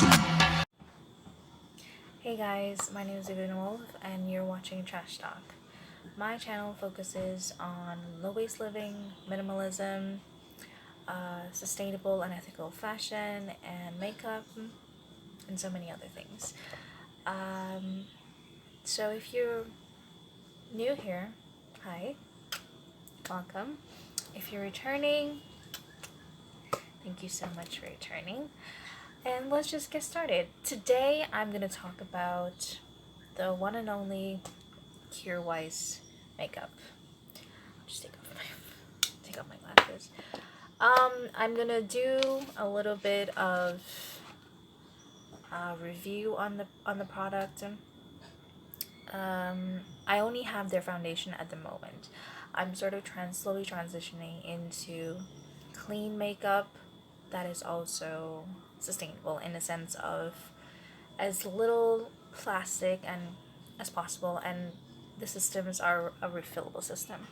Hey guys, my name is Vivienne and you're watching Trash Talk. My channel focuses on low-waste living, minimalism, sustainable and ethical fashion, and makeup, and so many other things. So if you're new here, hi, welcome. If you're returning, thank you so much for returning. And let's just get started. Today I'm going to talk about the one and only Kjaer Weis Makeup. I'll just take off my glasses. I'm going to do a little bit of review on the product. I only have their foundation at the moment. I'm sort of slowly transitioning into clean makeup that is also sustainable in the sense of as little plastic and as possible, and the systems are a refillable system,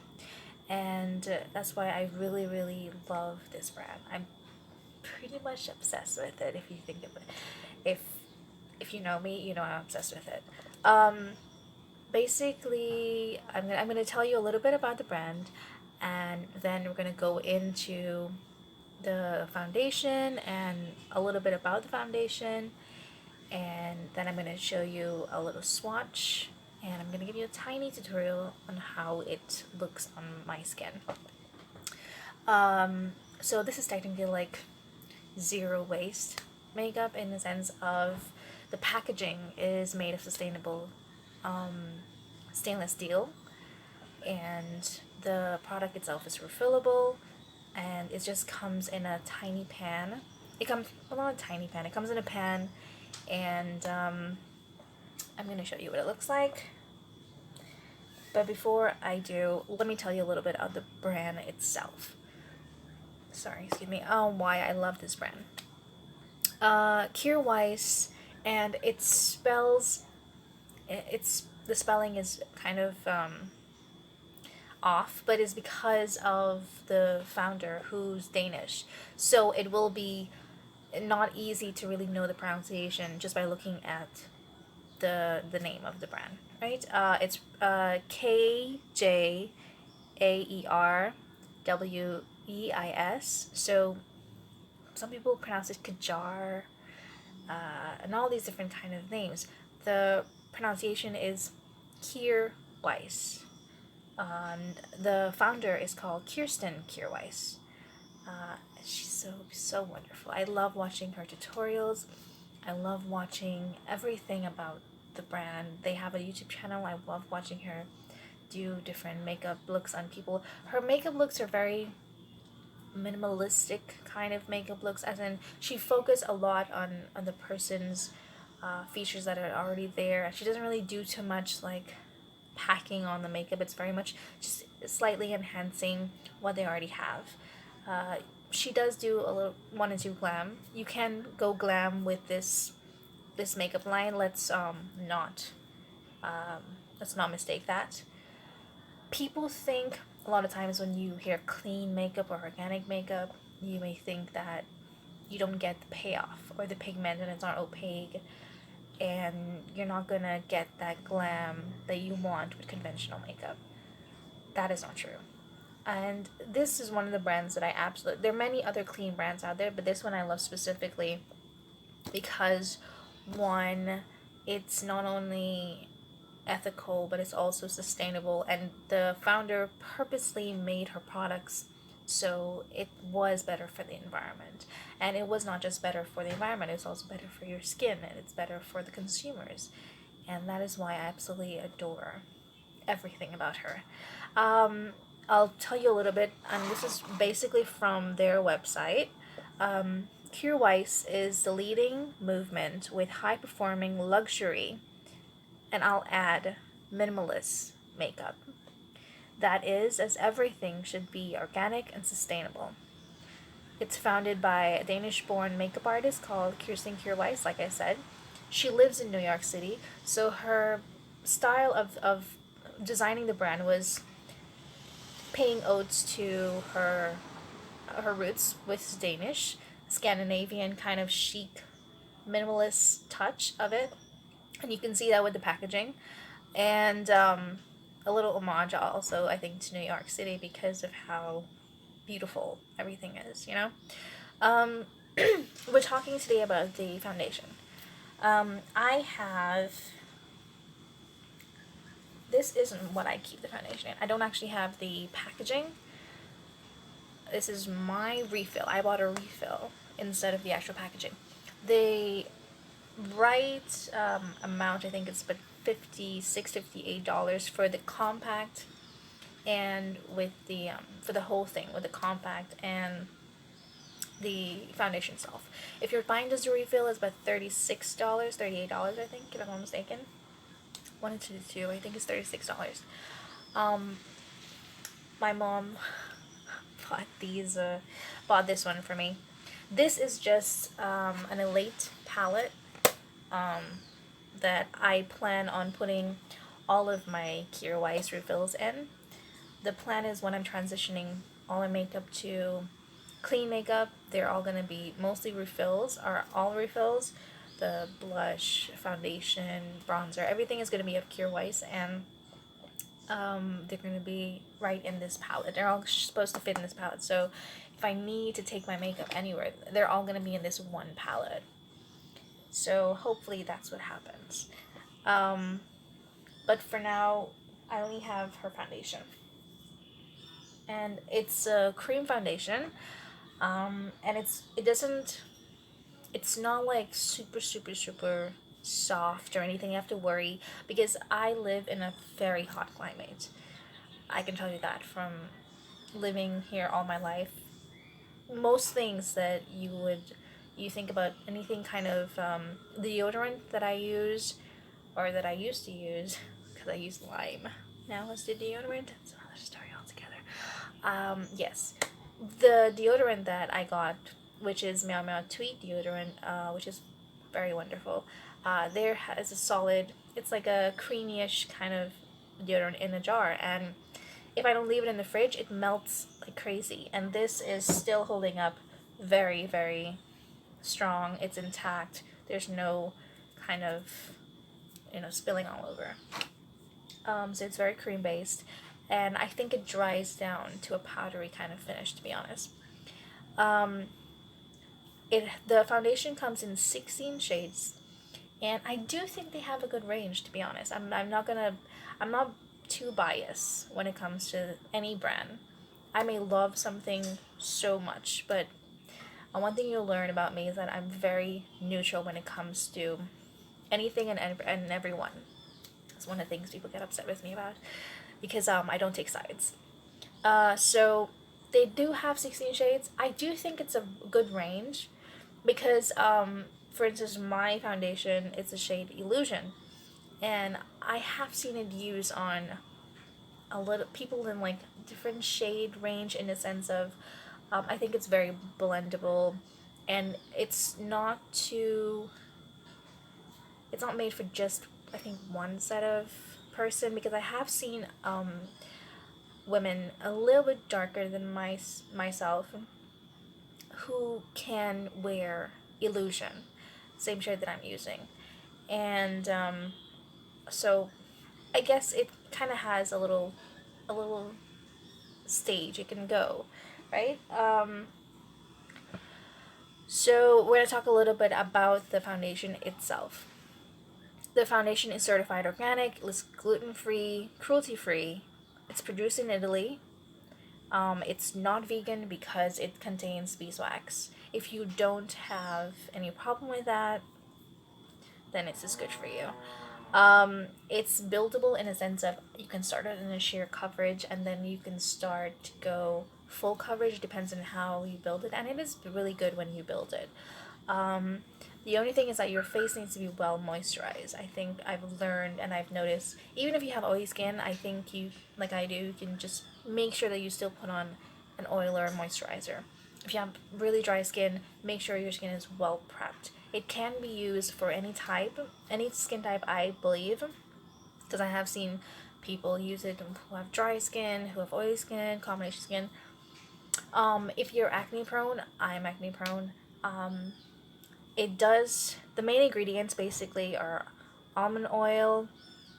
and that's why I really love this brand. I'm pretty much obsessed with it. If you think of it, if you know me, you know I'm obsessed with it. Basically, I'm gonna tell you a little bit about the brand, and then we're gonna go into the foundation and a little bit about the foundation, and then I'm going to show you a little swatch, and I'm going to give you a tiny tutorial on how it looks on my skin. So this is technically like zero waste makeup in the sense of the packaging is made of sustainable stainless steel, and the product itself is refillable, and it just comes in a tiny pan. Well, not a tiny pan, it comes in a pan, and I'm going to show you what it looks like. But before I do, let me tell you a little bit about the brand itself. Why I love this brand. Kjaer Weis, and the spelling is kind of off, but it's because of the founder, who's Danish, so it will be not easy to really know the pronunciation just by looking at the name of the brand, right? It's Kjaer Weis, so some people pronounce it Kjaer, and all these different kind of names. The pronunciation is Kjaer Weis. The founder is called Kjaer Weis. She's so wonderful. I love watching her tutorials. I love watching everything about the brand. They have a YouTube channel. I love watching her do different makeup looks on people. Her makeup looks are very minimalistic kind of makeup looks, as in she focused a lot on the person's features that are already there. She doesn't really do too much like packing on the makeup. It's very much just slightly enhancing what they already have. She does do a little 1 and 2 glam. You can go glam with this makeup line. Let's not mistake that. People think a lot of times when you hear clean makeup or organic makeup, you may think that you don't get the payoff or the pigment and it's not opaque, and you're not gonna get that glam that you want with conventional makeup. That is not true. And this is one of the brands that there are many other clean brands out there, but this one I love specifically because, one, it's not only ethical, but it's also sustainable, and the founder purposely made her products so it was better for the environment. And it was not just better for the environment, it's also better for your skin, and it's better for the consumers. And that is why I absolutely adore everything about her. I'll tell you a little bit, and this is basically from their website. Kjaer Weis is the leading movement with high-performing luxury, and I'll add minimalist makeup. That is, as everything should be organic and sustainable. It's founded by a Danish-born makeup artist called Kjaer Weis, like I said. She lives in New York City, so her style of designing the brand was paying odes to her roots, with Danish, Scandinavian kind of chic minimalist touch of it, and you can see that with the packaging. And a little homage also, I think, to New York City because of how beautiful everything is, you know? Um, we're talking today about the foundation. I have, this isn't what I keep the foundation in. I don't actually have the packaging. This is my refill. I bought a refill instead of the actual packaging. The right amount, I think it's about $58 for the compact, and with the for the whole thing, with the compact and the foundation itself. If you're buying just a refill, it's about $36, $38, I think, if I'm not mistaken. One into the two, I think it's $36. My mom bought this one for me. This is just an Elate palette that I plan on putting all of my Kjaer Weis refills in. The plan is when I'm transitioning all my makeup to clean makeup, they're all going to be mostly refills, or all refills. The blush, foundation, bronzer, everything is going to be of Kjaer Weis, and they're going to be right in this palette. They're all supposed to fit in this palette, so if I need to take my makeup anywhere, they're all going to be in this one palette. So hopefully that's what happens. But for now, I only have her foundation. And it's a cream foundation. And it's not like super, super, super soft or anything you have to worry, because I live in a very hot climate. I can tell you that from living here all my life. Most things that you think about, anything kind of the deodorant that I use, or that I used to use, because I use lime now as the deodorant. It's another story altogether. Yes, the deodorant that I got, which is Meow Meow Tweet deodorant, which is very wonderful. There has a solid, it's like a creamy-ish kind of deodorant in a jar, and if I don't leave it in the fridge, it melts like crazy. And this is still holding up very, very strong. It's intact. There's no kind of, spilling all over. So it's very cream based, and I think it dries down to a powdery kind of finish, to be honest. The foundation comes in 16 shades, and I do think they have a good range, to be honest. I'm not too biased when it comes to any brand. I may love something so much, but one thing you'll learn about me is that I'm very neutral when it comes to anything and everyone. That's one of the things people get upset with me about, because I don't take sides. So they do have 16 shades. I do think it's a good range, because for instance, my foundation is the shade Illusion, and I have seen it used on a little people in like different shade range, in the sense of I think it's very blendable, and it's not made for just, I think, one set of person, because I have seen women a little bit darker than myself who can wear Illusion, same shade that I'm using, and so I guess it kind of has a little stage it can go, right? So we're going to talk a little bit about the foundation itself. The foundation is certified organic, it's gluten-free, cruelty-free. It's produced in Italy. It's not vegan because it contains beeswax. If you don't have any problem with that, then it's just good for you. It's buildable in a sense of you can start it in a sheer coverage, and then you can start to go full coverage, depends on how you build it, and it is really good when you build it. The only thing is that your face needs to be well moisturized. I think I've learned and I've noticed, even if you have oily skin, I think you, like I do, you can just make sure that you still put on an oil or a moisturizer. If you have really dry skin, make sure your skin is well prepped. It can be used for any skin type, I believe, because I have seen people use it who have dry skin, who have oily skin, combination skin. If you're acne prone, I'm acne prone. the main ingredients basically are almond oil,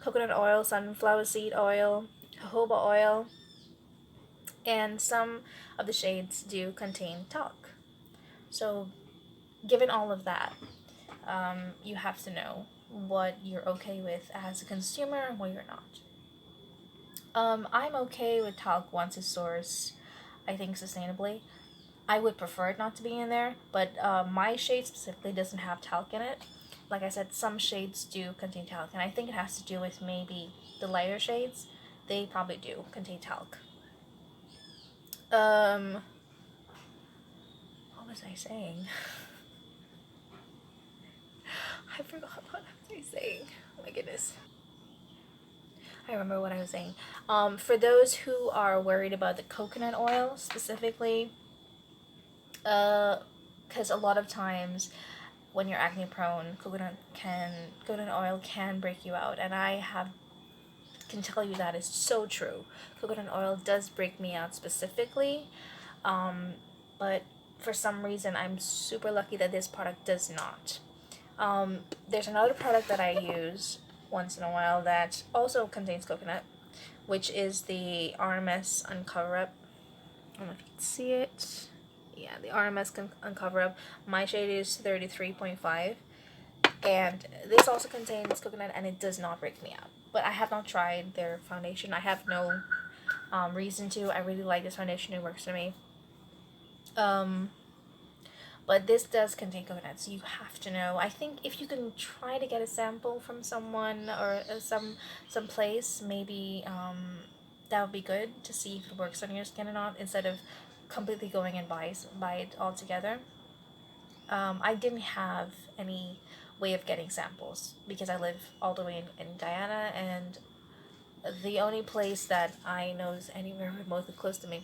coconut oil, sunflower seed oil, jojoba oil, and some of the shades do contain talc. So given all of that, you have to know what you're okay with as a consumer and what you're not. I'm okay with talc once it's sourced, I think, sustainably. I would prefer it not to be in there, but my shade specifically doesn't have talc in it. Like I said, some shades do contain talc, and I think it has to do with maybe the lighter shades. They probably do contain talc. What was I saying? I forgot what I was saying. Oh my goodness. I remember what I was saying. For those who are worried about the coconut oil specifically, because a lot of times when you're acne prone, coconut oil can break you out, and can tell you that is so true. Coconut oil does break me out specifically, but for some reason I'm super lucky that this product does not. There's another product that I use once in a while that also contains coconut, which is the RMS Uncover Up. I don't know if you can see it. Yeah, the RMS Uncover Up. My shade is 33.5, and this also contains coconut, and it does not break me out. But I have not tried their foundation. I have no reason to. I really like this foundation. It works for me. But this does contain coconut, so you have to know. I think if you can try to get a sample from someone or some place, maybe that would be good to see if it works on your skin or not, instead of completely going and buy it all together. I didn't have any way of getting samples because I live all the way in Guyana, and the only place that I know is anywhere remotely close to me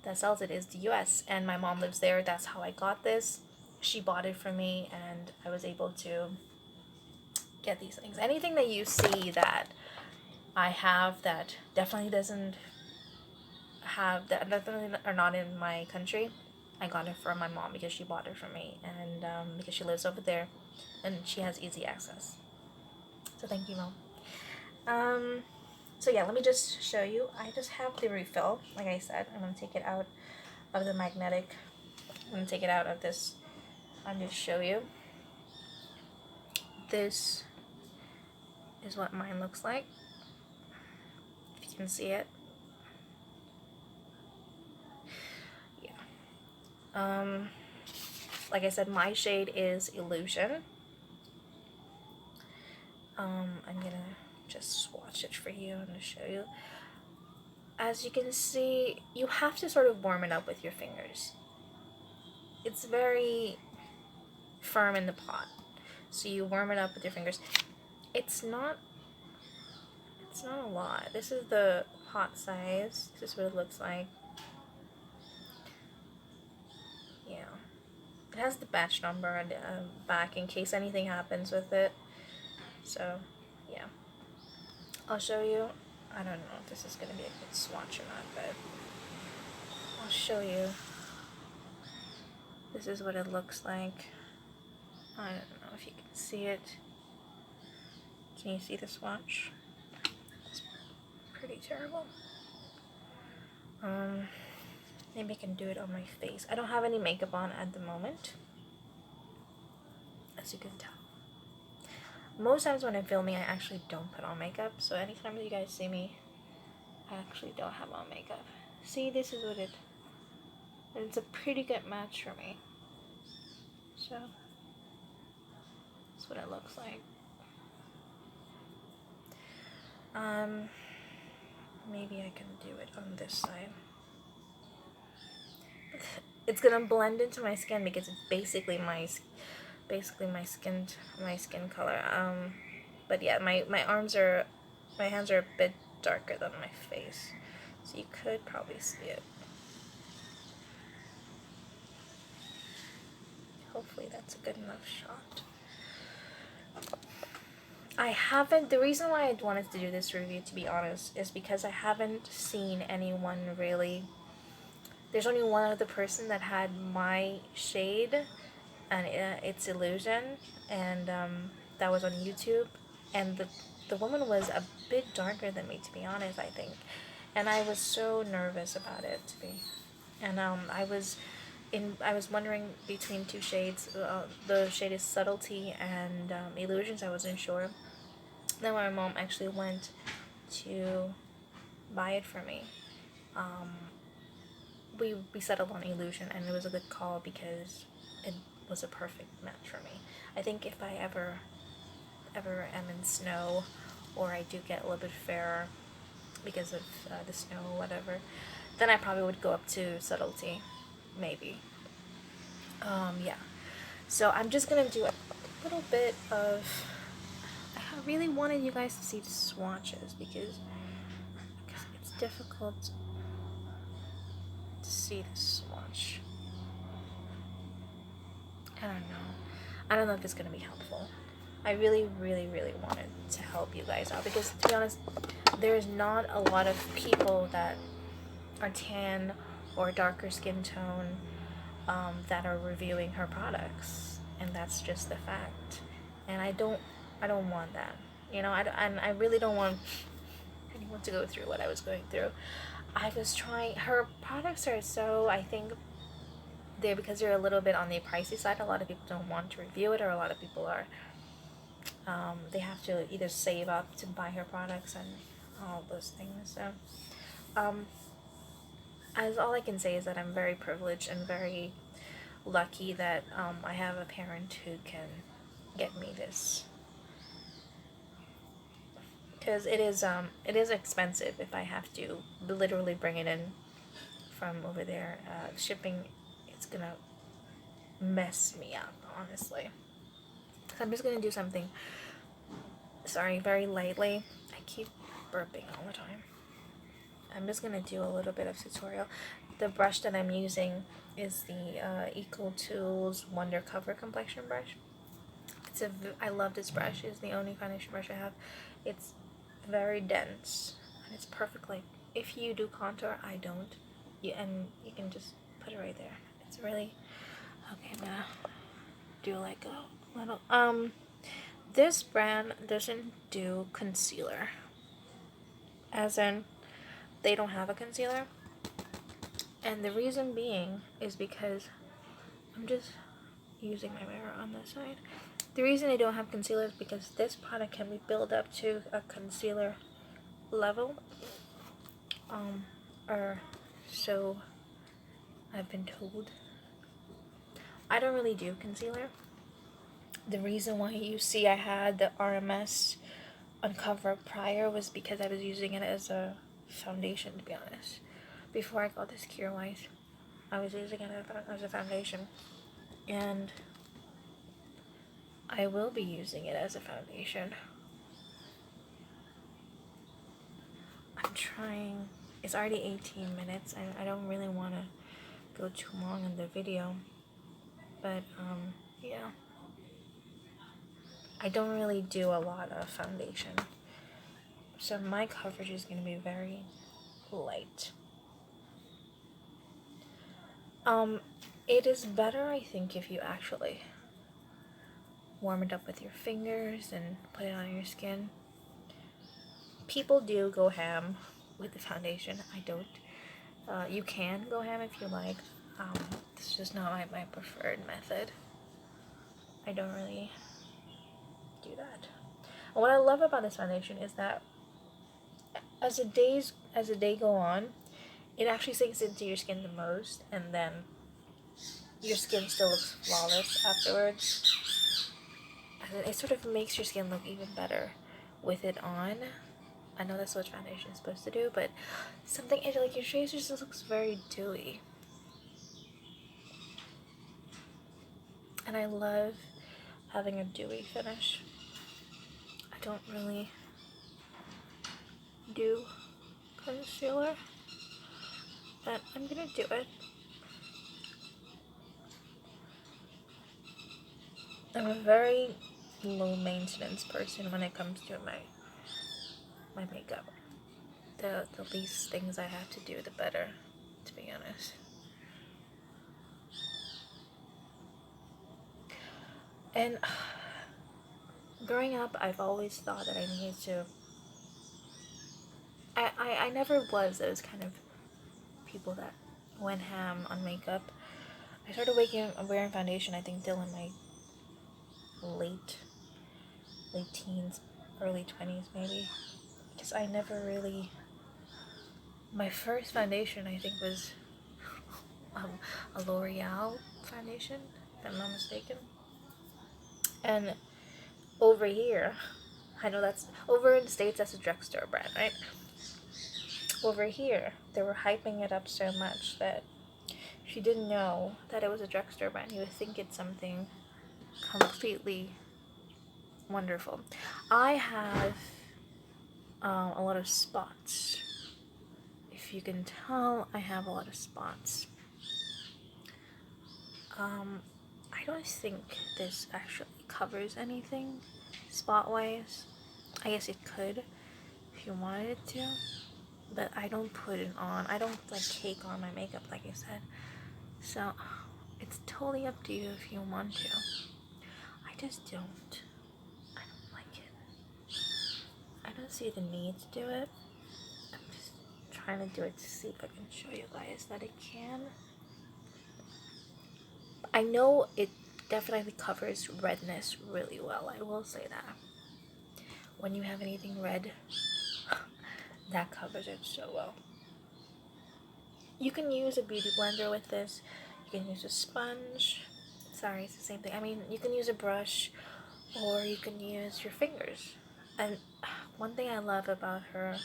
that sells it is the US, and my mom lives there. That's how I got this. She bought it for me, and I was able to get these things. Anything that you see that I have that definitely doesn't have, that definitely are not in my country, I got it from my mom because she bought it for me, and because she lives over there and she has easy access. So thank you, Mom. So yeah, let me just show you. I just have the refill. Like I said, I'm going to take it out of the magnetic. I'm going to take it out of this. I'll just show you. This is what mine looks like. If you can see it. Yeah. Like I said, my shade is Illusion. I'm going to just swatch it for you and to show you. As you can see, you have to sort of warm it up with your fingers. It's very firm in the pot, so you warm it up with your fingers. It's not a lot. This is the pot size. This is what it looks like. Yeah, it has the batch number on the back in case anything happens with it. So yeah, I'll show you. I don't know if this is gonna be a good swatch or not, but I'll show you. This is what it looks like. I don't know if you can see it. Can you see the swatch? It's pretty terrible. Maybe I can do it on my face. I don't have any makeup on at the moment, as you can tell. Most times when I'm filming, I actually don't put on makeup, so anytime that you guys see me, I actually don't have on makeup. See, this is what it's a pretty good match for me. So, that's what it looks like. Maybe I can do it on this side. It's gonna blend into my skin because it's basically my skin color. But yeah, my hands are a bit darker than my face, so you could probably see it. Hopefully that's a good enough shot. The reason why I wanted to do this review, to be honest, is because I haven't seen anyone really. There's only one other person that had my shade, and it's Illusion, and that was on YouTube, and the woman was a bit darker than me, to be honest, I think, and I was so nervous about it to be, and I was wondering between two shades. The shade is Subtlety and Illusions. I wasn't sure. Then my mom actually went to buy it for me. We settled on Illusion, and it was a good call because it was a perfect match for me. I think if I ever am in snow, or I do get a little bit fairer because of the snow or whatever, then I probably would go up to Subtlety, maybe. Yeah. So I'm just gonna do a little bit of. I really wanted you guys to see the swatches because it's difficult to see the swatch. I don't know. I don't know if it's gonna be helpful. I really, really, really wanted to help you guys out because, to be honest, there's not a lot of people that are tan or darker skin tone that are reviewing her products, and that's just the fact. And I don't want that. You know, I really don't want anyone to go through what I was going through. I was trying. Her products are so, I think, because they're a little bit on the pricey side. A lot of people don't want to review it, or a lot of people are. They have to either save up to buy her products and all those things. So, as all I can say is that I'm very privileged and very lucky that I have a parent who can get me this, because it is expensive if I have to literally bring it in from over there. Shipping, it's gonna mess me up, honestly. So I'm just gonna do something, sorry, very lightly. I keep burping all the time. I'm just gonna do a little bit of tutorial. The brush that I'm using is the Eco Tools Wonder Cover Complexion Brush. I love this brush. It's the only foundation brush I have. It's very dense and it's perfect. Like, if you do contour, I don't. And you can just put it right there. It's really okay. I'm gonna do like a little. This brand doesn't do concealer, as in they don't have a concealer, and the reason being is because I'm just using my mirror on this side. The reason they don't have concealer is because this product can be built up to a concealer level, or so I've been told. I don't really do concealer. The reason why you see I had the RMS Uncover prior was because I was using it as a foundation, to be honest. Before I got this Kjaer Weis, I was using it as a foundation, and I will be using it as a foundation. I'm trying. It's already 18 minutes. I don't really want to go too long in the video, but yeah. I don't really do a lot of foundation, so my coverage is going to be very light. It is better, I think, if you actually warm it up with your fingers and put it on your skin. People do go ham with the foundation. I don't. You can go ham if you like. It's just not my preferred method. I don't really do that. And what I love about this foundation is that as the day go on, it actually sinks into your skin the most, and then your skin still looks flawless afterwards. And it sort of makes your skin look even better with it on. I know that's what foundation is supposed to do, but something like your face just looks very dewy. And I love having a dewy finish. I don't really do concealer, but I'm gonna do it. I'm a very low maintenance person when it comes to my makeup. The least things I have to do, the better, to be honest. And growing up, I've always thought that I needed to. I never was those kind of people that went ham on makeup. I started wearing foundation, I think, still in my late teens, early 20s maybe. Because I never really. My first foundation, I think, was a L'Oreal foundation, if I'm not mistaken. And over here, I know that's over in the States, that's a drugstore brand, right? Over here, they were hyping it up so much that she didn't know that it was a drugstore brand. You would think it's something completely wonderful. I have a lot of spots. If you can tell, I have a lot of spots. I don't think this actually covers anything spot-wise. I guess it could if you wanted it to, but I don't put it on. I don't like cake on my makeup like I said. So it's totally up to you if you want to. I just don't. I don't like it. I don't see the need to do it. I'm just trying to do it to see if I can show you guys that it can. I know it definitely covers redness really well. I will say that. When you have anything red, that covers it so well. You can use a beauty blender with this. You can use a sponge. Sorry, it's the same thing. I mean, you can use a brush, or you can use your fingers. And one thing I love about her,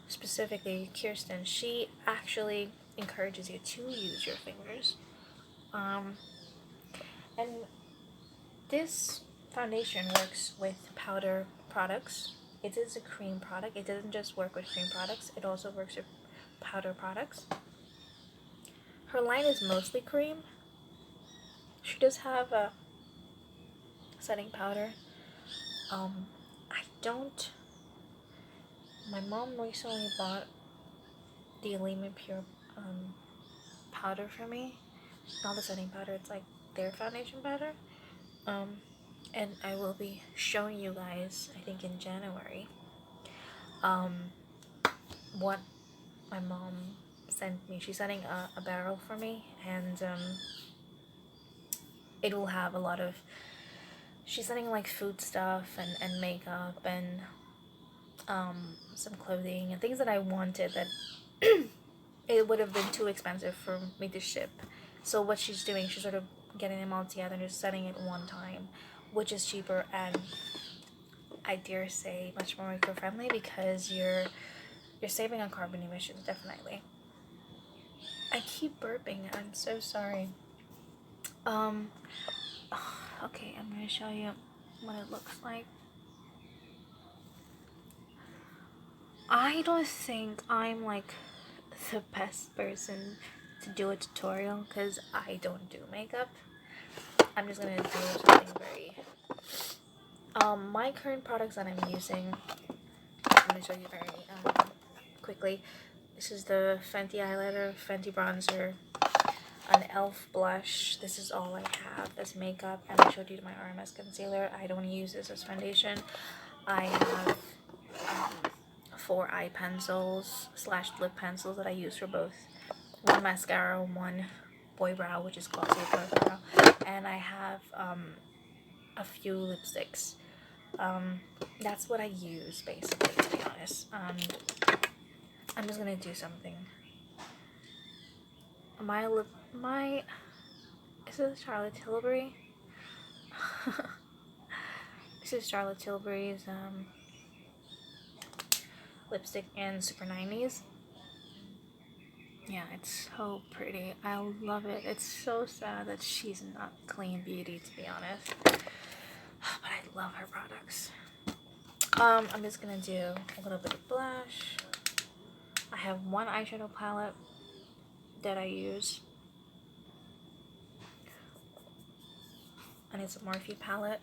specifically Kirsten, she actually encourages you to use your fingers. And this foundation works with powder products. It is a cream product. It doesn't just work with cream products. It also works with powder products. Her line is mostly cream. She does have a setting powder. I don't. My mom recently bought the Lemon Pure powder for me. Not the setting powder. It's like their foundation powder. And I will be showing you guys, I think in January, what my mom sent me. She's sending a barrel for me, and it will have a lot of, she's sending like food stuff and makeup and some clothing and things that I wanted that it would have been too expensive for me to ship. So what she's doing, she's sort of getting them all together and just sending it one time, which is cheaper and I dare say much more eco-friendly because you're saving on carbon emissions, definitely. I keep burping. I'm so sorry. Okay, I'm gonna show you what it looks like. I don't think I'm like the best person to do a tutorial because I don't do makeup. I'm just gonna do something very my current products that I'm using, I'm gonna show you very quickly. This is the Fenty eyeliner, Fenty bronzer, an e.l.f. blush. This is all I have as makeup, and I showed you my RMS concealer. I don't use this as foundation. I have 4 eye pencils / lip pencils that I use for both. One mascara, one boy brow, which is glossy boy brow, and I have a few lipsticks. That's what I use basically, to be honest. I'm just gonna do something. Is this Charlotte Tilbury? This is Charlotte Tilbury's lipstick in Super 90s. Yeah, it's so pretty. I love it. It's so sad that she's not clean beauty, to be honest. But I love her products. I'm just gonna do a little bit of blush. I have one eyeshadow palette that I use, and it's a Morphe palette.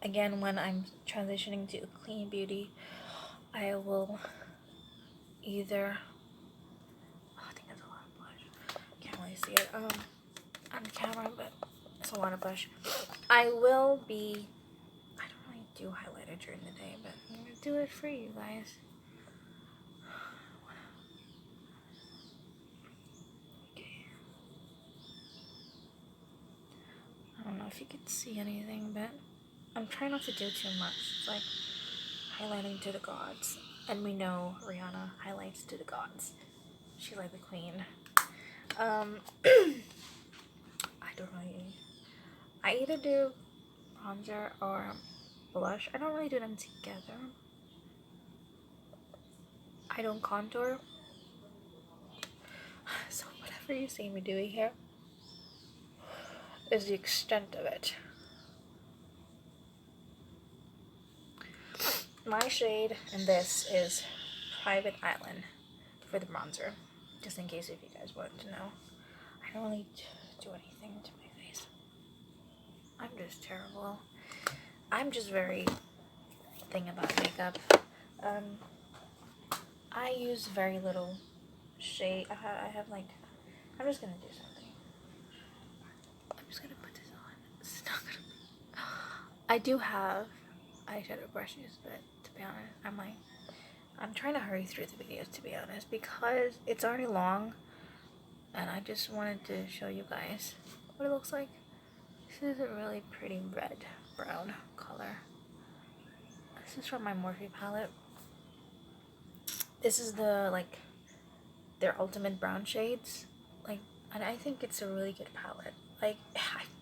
Again, when I'm transitioning to clean beauty, I will either, I think that's a lot of blush. Can't really see it on camera, but it's a lot of blush. I don't really do highlighter during the day, but I'm gonna do it for you guys. Okay. I don't know if you can see anything, but I'm trying not to do too much. It's like highlighting to the gods. And we know Rihanna highlights to the gods. She's like the queen. I don't really... I either do bronzer or blush. I don't really do them together. I don't contour. So whatever you see me doing here is the extent of it. My shade in this is Private Island for the bronzer, just in case if you guys wanted to know. I don't really do anything to my face. I'm just terrible. I'm just very thing about makeup. I use very little shade. I have like, I'm just gonna do something. I'm just gonna put this on. It's not gonna. I do have eyeshadow brushes, but to be honest, I'm trying to hurry through the videos, to be honest, because it's already long, and I just wanted to show you guys what it looks like. This is a really pretty red brown color. This is from my Morphe palette. This is the their ultimate brown shades, and I think it's a really good palette. I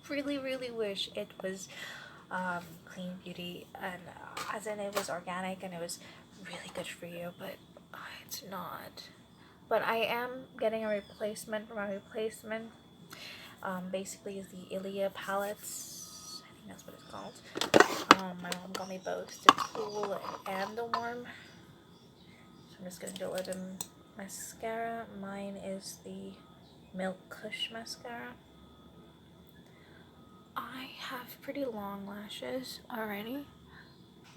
really wish it was clean beauty, and as in it was organic and it was really good for you, but it's not. But I am getting a replacement for my replacement. Basically is the Ilia palettes. I think that's what it's called. My mom got me both, the cool and the warm. So I'm just gonna do a little mascara. Mine is the Milk Kush mascara. I have pretty long lashes already.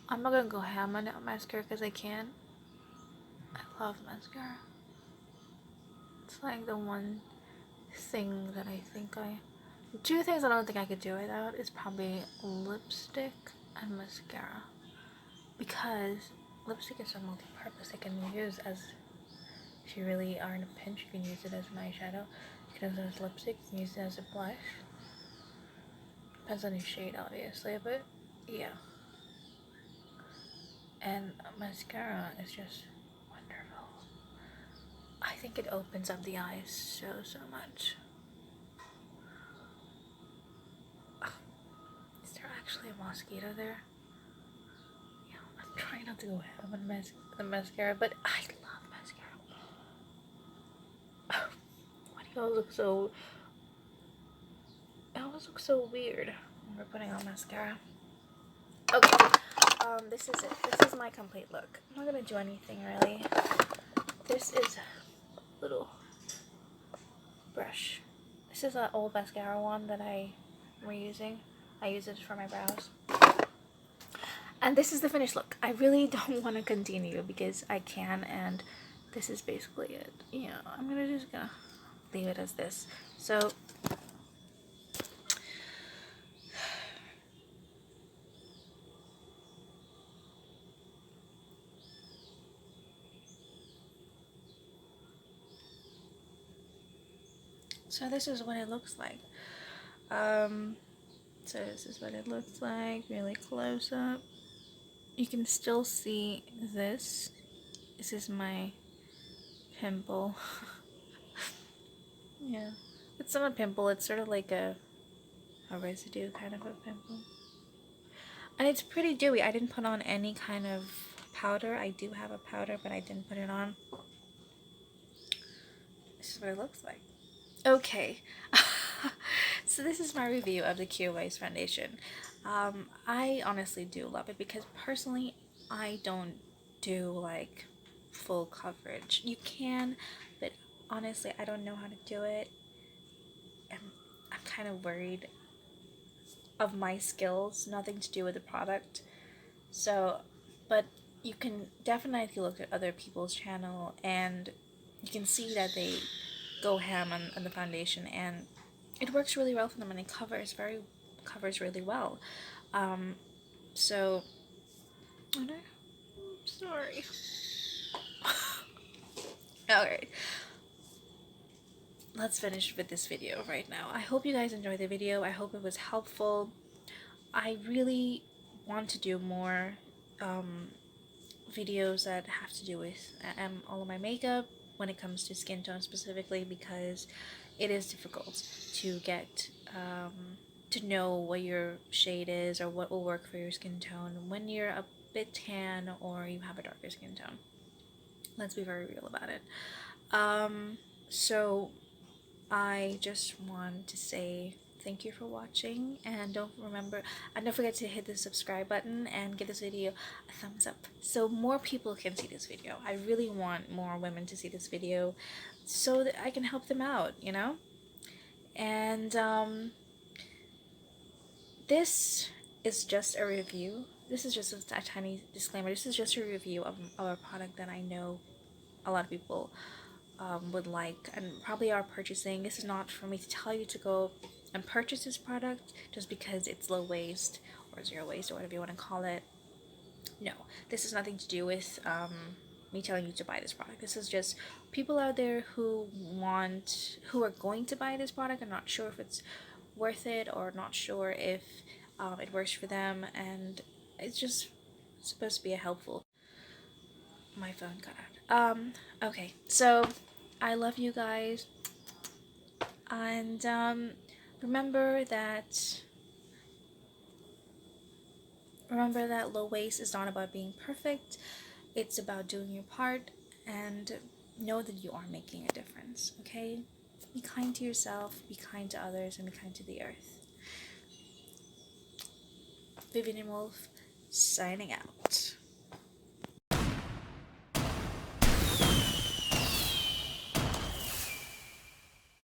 I'm not gonna go ham on mascara because I can. I love mascara. It's like the one thing that I think two things I don't think I could do without is probably lipstick and mascara, because lipstick is so multi-purpose. It can be used as, if you really are in a pinch, you can use it as an eyeshadow, you can use it as lipstick, you can use it as a blush. Depends on your shade, obviously, but yeah. And mascara is just wonderful. I think it opens up the eyes so much. Is there actually a mosquito there? Yeah, I'm trying not to go ham on the mascara, but I love mascara. Why do you all look so... It always looks so weird when we're putting on mascara. Okay, this is it. This is my complete look. I'm not gonna do anything really. This is a little brush. This is an old mascara one that I'm reusing. I use it for my brows. And this is the finished look. I really don't want to continue because I can, and this is basically it. Yeah, I'm just gonna leave it as this. So this is what it looks like. So this is what it looks like, really close up. You can still see this. This is my pimple. Yeah, it's not a pimple, it's sort of like a residue kind of a pimple. And it's pretty dewy. I didn't put on any kind of powder. I do have a powder, but I didn't put it on. This is what it looks like. Okay. So this is my review of the Kjaer Weis Foundation. I honestly do love it because personally I don't do like full coverage. You can, but honestly I don't know how to do it. I'm kind of worried of my skills, nothing to do with the product. So, but you can definitely look at other people's channel and you can see that they go ham on the foundation, and it works really well for them, and it covers very covers really well. So, I'm sorry. Alright, let's finish with this video right now. I hope you guys enjoyed the video. I hope it was helpful. I really want to do more videos that have to do with all of my makeup when it comes to skin tone specifically, because it is difficult to get to know what your shade is or what will work for your skin tone when you're a bit tan or you have a darker skin tone. Let's be very real about it. So I just want to say thank you for watching, and don't forget to hit the subscribe button and give this video a thumbs up so more people can see this video. I really want more women to see this video so that I can help them out, you know? And this is just a review. This is just a tiny disclaimer. This is just a review of a product that I know a lot of people would like and probably are purchasing. This is not for me to tell you to go and purchase this product just because it's low waste or zero waste or whatever you want to call it. No, this has nothing to do with me telling you to buy this product. This is just people out there who are going to buy this product and not sure if it's worth it or not sure if it works for them, and it's just supposed to be a helpful. My phone cut out. Okay, so I love you guys, and remember that low waist is not about being perfect. It's about doing your part, and know that you are making a difference. Okay, be kind to yourself, be kind to others, and be kind to the earth. Vivienne Wolf signing out.